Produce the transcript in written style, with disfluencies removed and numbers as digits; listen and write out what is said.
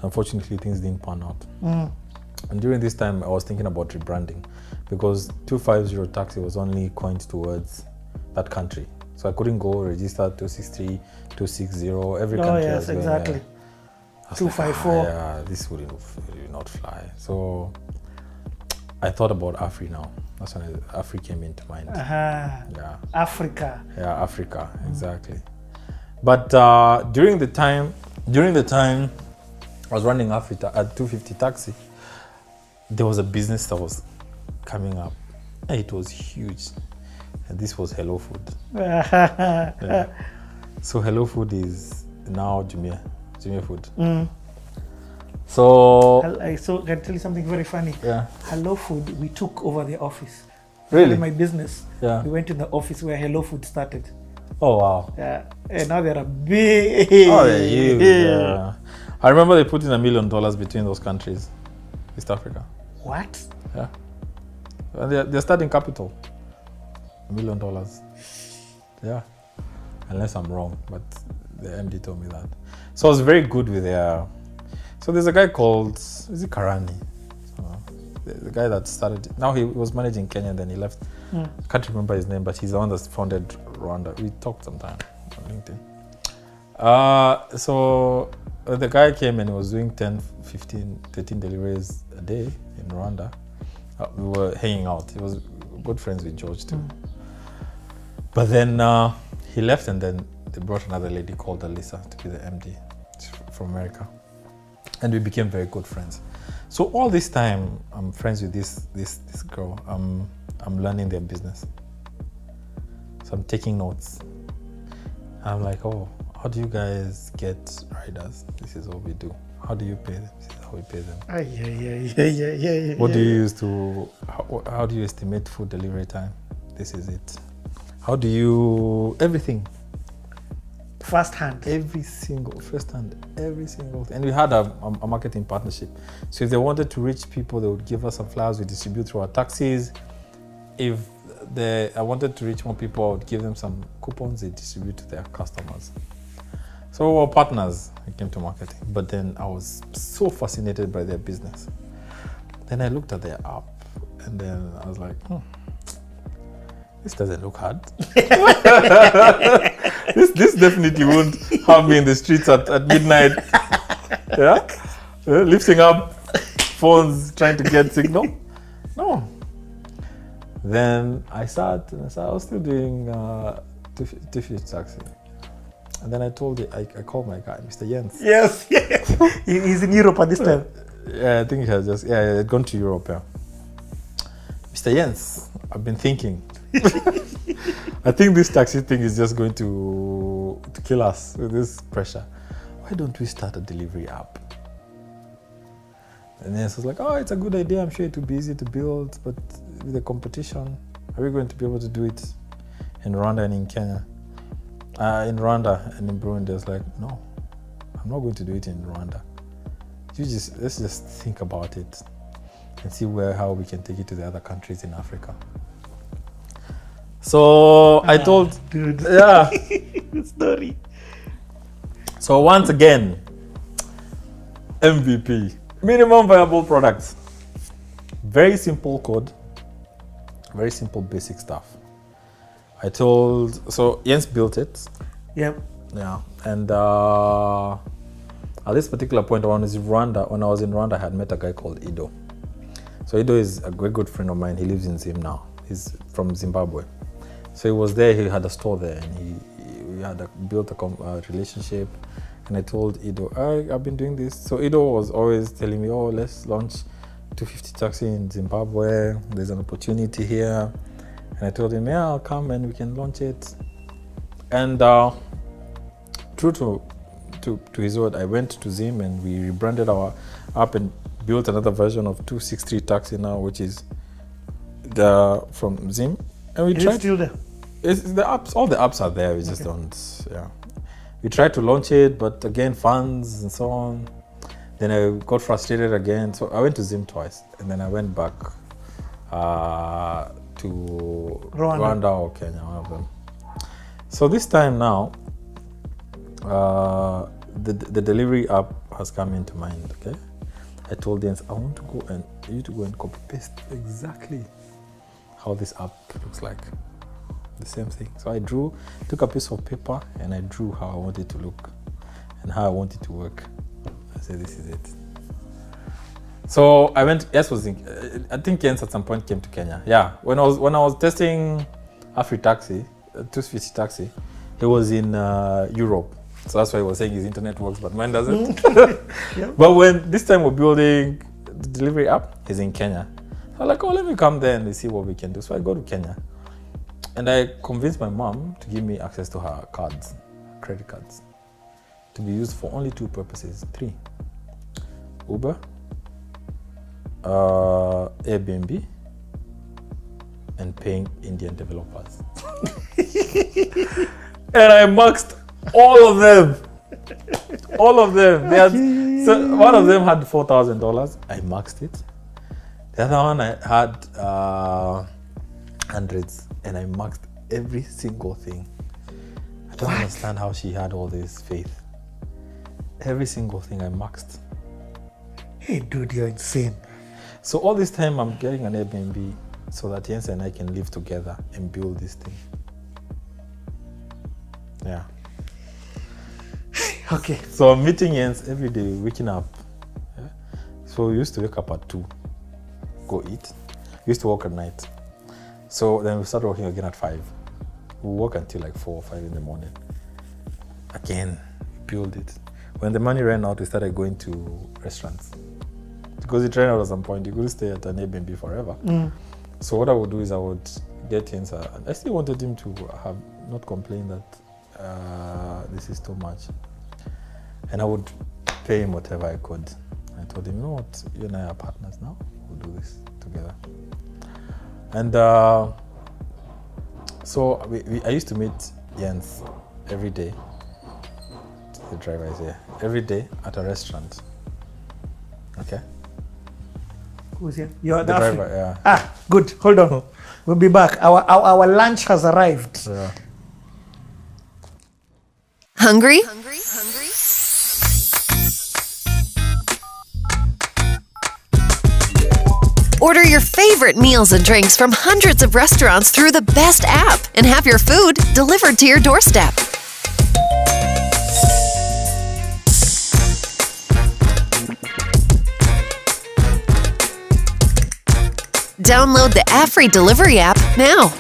unfortunately, things didn't pan out. And during this time, I was thinking about rebranding because 250 taxi was only coined towards that country. So I couldn't go register 263, 260, every country. Yes, I was going, exactly. I was 254. Like, yeah, this will not fly. So I thought about Afri now. That's when Afri came into mind. Yeah. Africa. Yeah, Africa, exactly. But during the time I was running Africa at 250 taxi, there was a business that was coming up. It was huge. And this was Hello Food. Yeah. So Hello Food is now Jumia Food. So can I tell you something very funny? Yeah. Hello Food, we took over the office. Really? In my business, Yeah. we went to the office where Hello Food started. Oh wow. Yeah. And now they're a big. Oh, they're huge. Yeah. I remember they put in $1 million between those countries, East Africa. What? Yeah. And they're starting capital. $1 million. Yeah. Unless I'm wrong, but the MD told me that. So I was very good with their. So there's a guy called, is it Karani? The guy that started. Now he was managing Kenya, and then he left. I can't remember his name, but he's the one that founded Rwanda. We talked sometime on LinkedIn. So the guy came and he was doing 10, 15, 13 deliveries a day in Rwanda. We were hanging out. He was good friends with George too. But then he left, and then they brought another lady called Alyssa to be the MD from America. And we became very good friends. So all this time, I'm friends with this girl. I'm learning their business. So I'm taking notes. I'm like, oh, how do you guys get riders? This is what we do. How do you pay them? This is how we pay them. Yeah. What do you use to? How do you estimate food delivery time? This is it. How do you everything? First hand. Every single thing. And we had a marketing partnership. So if they wanted to reach people, they would give us some flyers we distribute through our taxis. If I wanted to reach more people, I would give them some coupons they distribute to their customers. So we were partners when it came to marketing. But then I was so fascinated by their business. Then I looked at their app, and then I was like, this doesn't look hard. This definitely won't have me in the streets at midnight. Yeah? Lifting up phones trying to get signal. No. Then I was still doing 250 taxi. And then I called my guy, Mr. Jens. Yes. He's in Europe at this time. Yeah, I think he had gone to Europe, yeah. Mr. Jens, I've been thinking. I think this taxi thing is just going to kill us with this pressure. Why don't we start a delivery app? And then I was like, oh, it's a good idea. I'm sure it will be easy to build, but with the competition, are we going to be able to do it in Rwanda and in Kenya? In Rwanda and in Burundi, I was like, no, I'm not going to do it in Rwanda. Let's just think about it and see how we can take it to the other countries in Africa. So I told, dude. Yeah. Good story. So once again, MVP, minimum viable products. Very simple code, very simple basic stuff. So Jens built it. Yep. Yeah. And at this particular point, when I was in Rwanda, I had met a guy called Ido. So Ido is a very good friend of mine. He lives in Zim now. He's from Zimbabwe. So he was there, he had a store there, and we had built a relationship. And I told Ido, I've been doing this. So Ido was always telling me, oh, let's launch 250 taxi in Zimbabwe. There's an opportunity here. And I told him, yeah, I'll come and we can launch it. And true to his word, I went to Zim and we rebranded our app and built another version of 263 taxi now, which is from Zim. And we tried. Still there? It's the apps. All the apps are there. We just don't. Yeah. We tried to launch it, but again, funds and so on. Then I got frustrated again. So I went to Zim twice, and then I went back to Rwanda or Kenya, one of them. So this time now, the delivery app has come into mind. Okay, I told Jens I want to go and you to go and copy paste exactly how this app looks like. The same thing. So I took a piece of paper and I drew how I want it to look and how I want it to work. I said, this is it. So I went. I think Jens at some point came to Kenya. Yeah, when I was testing AfriTaxi, 250 taxi, he was in Europe. So that's why he was saying his internet works, but mine doesn't. Yeah. But when this time we're building the delivery app, he's in Kenya. So I'm like, oh, let me come there and see what we can do. So I go to Kenya, and I convinced my mom to give me access to her cards, credit cards, to be used for only 2 purposes, 3: Uber, Airbnb, and paying Indian developers. And I maxed all of them. All of them. So one of them had $4,000. I maxed it. The other one I had hundreds, and I maxed every single thing. I don't understand how she had all this faith. Every single thing I maxed. Hey, dude, you're insane. So all this time I'm getting an Airbnb so that Jens and I can live together and build this thing. Yeah. Okay. So I'm meeting Jens every day, waking up. Yeah? So we used to wake up at 2, go eat. We used to work at night. So then we started working again at 5. We work until like 4 or 5 in the morning. Again, build it. When the money ran out, we started going to restaurants. Because it ran out at some point, you couldn't stay at an Airbnb forever. So what I would do is I would get Jens, I still wanted him to have not complain that this is too much. And I would pay him whatever I could. I told him, you know what, you and I are partners now. We'll do this together. And so I used to meet Jens every day. The driver is here. Every day at a restaurant. Okay? Who's here? You're The the driver, Afri- yeah. Ah, good. Hold on. We'll be back. Our lunch has arrived. Yeah. Hungry? Order your favorite meals and drinks from hundreds of restaurants through the best app and have your food delivered to your doorstep. Download the AfriDelivery app now.